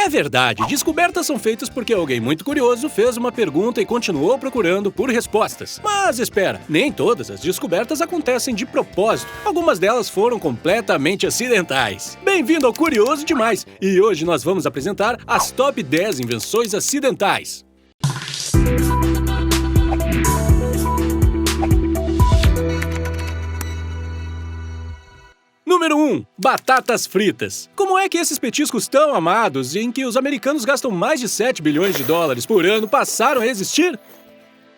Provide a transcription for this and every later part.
É verdade, descobertas são feitas porque alguém muito curioso fez uma pergunta e continuou procurando por respostas. Mas espera, nem todas as descobertas acontecem de propósito. Algumas delas foram completamente acidentais. Bem-vindo ao Curioso Demais! E hoje nós vamos apresentar as top 10 invenções acidentais. Número 1. Batatas fritas. Como é que esses petiscos tão amados, em que os americanos gastam mais de 7 bilhões de dólares por ano, passaram a existir?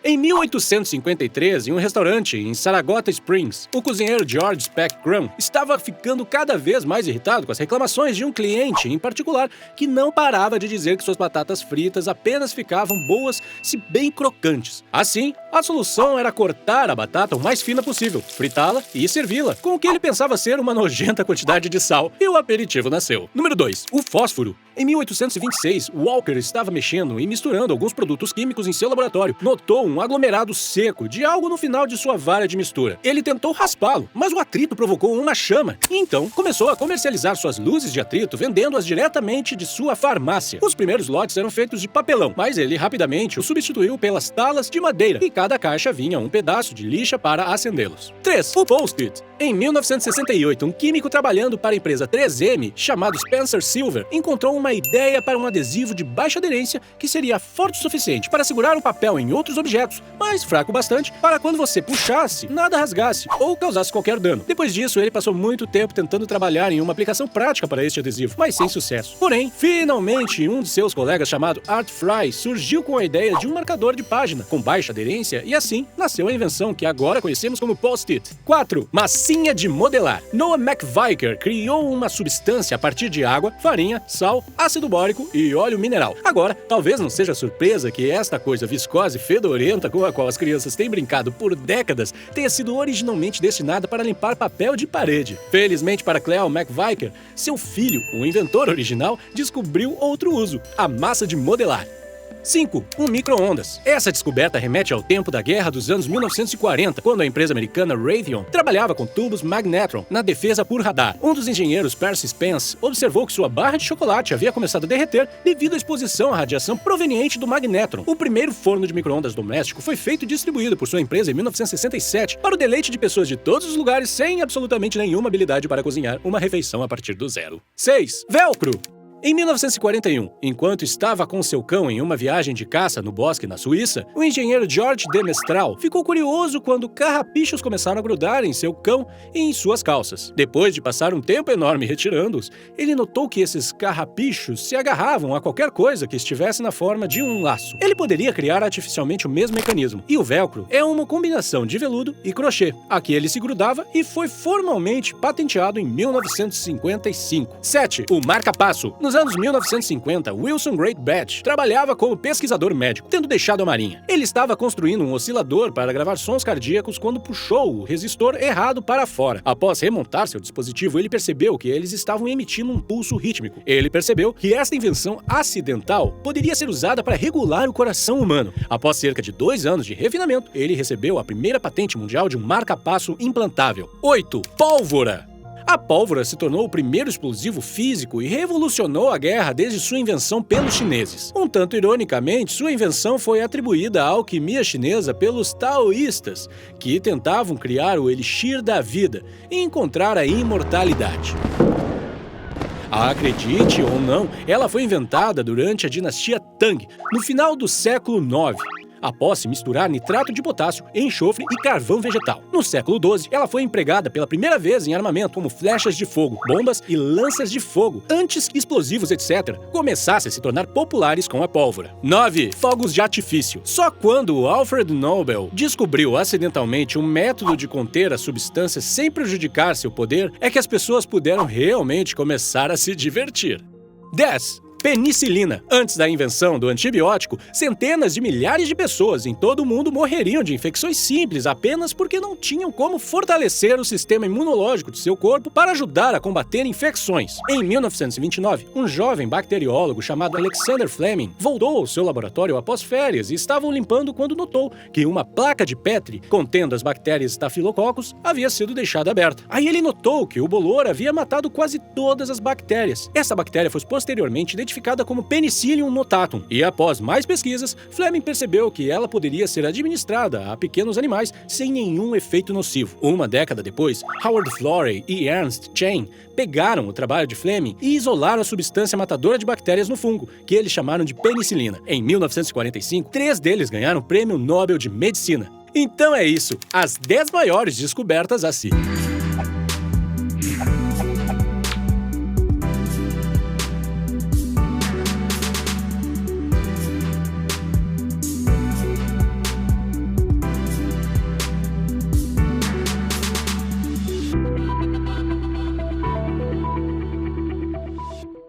Em 1853, em um restaurante em Saratoga Springs, o cozinheiro George Speck Graham estava ficando cada vez mais irritado com as reclamações de um cliente em particular que não parava de dizer que suas batatas fritas apenas ficavam boas se bem crocantes. Assim, a solução era cortar a batata o mais fina possível, fritá-la e servi-la, com o que ele pensava ser uma nojenta quantidade de sal, e o aperitivo nasceu. Número 2. O fósforo. Em 1826, Walker estava mexendo e misturando alguns produtos químicos em seu laboratório. Notou um aglomerado seco de algo no final de sua vara de mistura. Ele tentou raspá-lo, mas o atrito provocou uma chama. E então, começou a comercializar suas luzes de atrito, vendendo-as diretamente de sua farmácia. Os primeiros lotes eram feitos de papelão, mas ele rapidamente o substituiu pelas talas de madeira, e cada caixa vinha um pedaço de lixa para acendê-los. 3. O Post-it. Em 1968, um químico trabalhando para a empresa 3M, chamado Spencer Silver, encontrou uma ideia para um adesivo de baixa aderência que seria forte o suficiente para segurar o papel em outros objetos, mas fraco bastante para quando você puxasse, nada rasgasse ou causasse qualquer dano. Depois disso, ele passou muito tempo tentando trabalhar em uma aplicação prática para este adesivo, mas sem sucesso. Porém, finalmente, um de seus colegas chamado Art Fry surgiu com a ideia de um marcador de página com baixa aderência e assim nasceu a invenção que agora conhecemos como Post-it. 4. Massinha de modelar. Noah McVicker criou uma substância a partir de água, farinha, sal, ácido bórico e óleo mineral. Agora, talvez não seja surpresa que esta coisa viscosa e fedorenta com a qual as crianças têm brincado por décadas tenha sido originalmente destinada para limpar papel de parede. Felizmente para Cleo McVicker, seu filho, o inventor original, descobriu outro uso: a massa de modelar. 5. Um micro-ondas. Essa descoberta remete ao tempo da guerra dos anos 1940, quando a empresa americana Raytheon trabalhava com tubos magnetron na defesa por radar. Um dos engenheiros, Percy Spence, observou que sua barra de chocolate havia começado a derreter devido à exposição à radiação proveniente do magnetron. O primeiro forno de micro-ondas doméstico foi feito e distribuído por sua empresa em 1967 para o deleite de pessoas de todos os lugares sem absolutamente nenhuma habilidade para cozinhar uma refeição a partir do zero. 6. Velcro. Em 1941, enquanto estava com seu cão em uma viagem de caça no bosque na Suíça, o engenheiro George de Mestral ficou curioso quando carrapichos começaram a grudar em seu cão e em suas calças. Depois de passar um tempo enorme retirando-os, ele notou que esses carrapichos se agarravam a qualquer coisa que estivesse na forma de um laço. Ele poderia criar artificialmente o mesmo mecanismo, e o velcro é uma combinação de veludo e crochê. Aqui ele se grudava e foi formalmente patenteado em 1955. 7. O marca-passo. Nos anos 1950, Wilson Great Batch trabalhava como pesquisador médico, tendo deixado a marinha. Ele estava construindo um oscilador para gravar sons cardíacos quando puxou o resistor errado para fora. Após remontar seu dispositivo, ele percebeu que eles estavam emitindo um pulso rítmico. Ele percebeu que esta invenção acidental poderia ser usada para regular o coração humano. Após cerca de 2 anos de refinamento, ele recebeu a primeira patente mundial de um marca-passo implantável. 8. Pólvora. A pólvora se tornou o primeiro explosivo físico e revolucionou a guerra desde sua invenção pelos chineses. Um tanto ironicamente, sua invenção foi atribuída à alquimia chinesa pelos taoístas, que tentavam criar o elixir da vida e encontrar a imortalidade. Acredite ou não, ela foi inventada durante a dinastia Tang, no final do século IX. Após se misturar nitrato de potássio, enxofre e carvão vegetal. No século XII, ela foi empregada pela primeira vez em armamento como flechas de fogo, bombas e lanças de fogo, antes que explosivos, etc., começassem a se tornar populares com a pólvora. 9. Fogos de artifício. Só quando Alfred Nobel descobriu acidentalmente um método de conter a substância sem prejudicar seu poder, é que as pessoas puderam realmente começar a se divertir. 10. Penicilina. Antes da invenção do antibiótico, centenas de milhares de pessoas em todo o mundo morreriam de infecções simples apenas porque não tinham como fortalecer o sistema imunológico de seu corpo para ajudar a combater infecções. Em 1929, um jovem bacteriólogo chamado Alexander Fleming voltou ao seu laboratório após férias e estavam limpando quando notou que uma placa de Petri contendo as bactérias Staphylococcus havia sido deixada aberta. Aí ele notou que o bolor havia matado quase todas as bactérias. Essa bactéria foi posteriormente identificada identificada como Penicillium notatum, e após mais pesquisas, Fleming percebeu que ela poderia ser administrada a pequenos animais sem nenhum efeito nocivo. Uma década depois, Howard Florey e Ernst Chain pegaram o trabalho de Fleming e isolaram a substância matadora de bactérias no fungo, que eles chamaram de penicilina. Em 1945, 3 deles ganharam o Prêmio Nobel de Medicina. Então é isso, as 10 maiores descobertas a si.